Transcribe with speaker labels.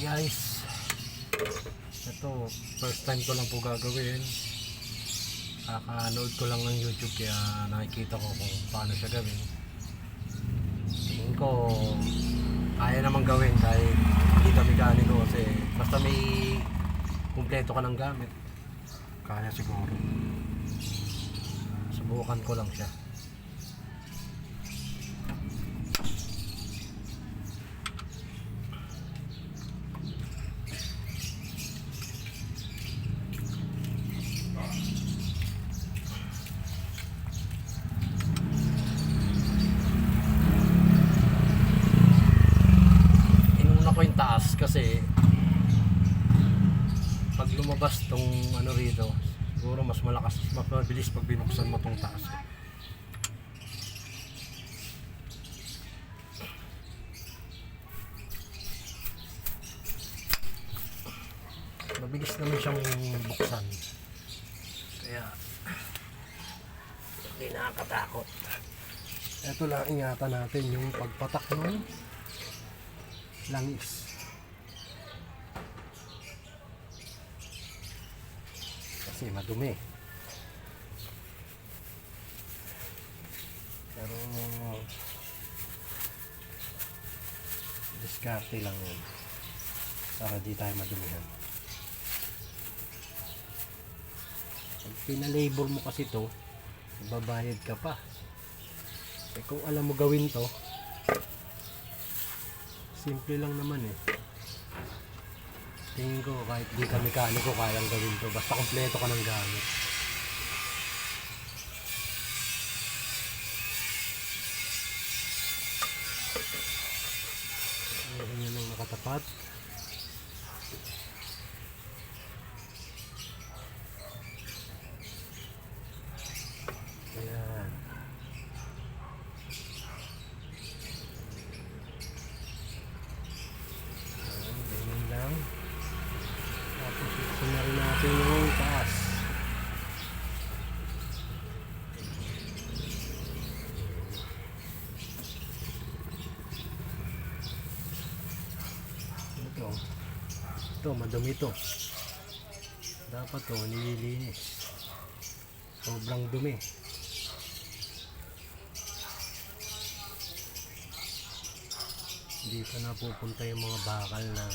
Speaker 1: Guys, ito first time ko lang po gagawin. Kakanood ko lang ng YouTube kaya nakikita ko kung paano siya gawin. Tingin ko kaya naman gawin kahit hindi ka mekaniko kasi basta may kumpleto ka ng gamit kaya siguro. Subukan ko lang siya. Ko yung taas kasi pag lumabas tong ano rito siguro mas malakas, mas mabilis pag binuksan mo tong taas. Mabilis naman siyang buksan kaya hindi nakakatakot. Ito lang ingatan natin yung pagpatak ng langis kasi madumi pero diskarte lang yun para di tayo madumihan. Pag pinalabor mo kasi to babayad ka pa kung alam mo gawin to simple lang naman eh. Tingin ko kahit di ka mekaniko kayang gawin to basta kompleto ka ng gamit. Ayan lang nakatapat. Ayan. Tapos iksin na rin natin yung taas. Ito madumi to. Dapat to nililinis. Sobrang dumi. Hindi pa napupunta yung mga bakal na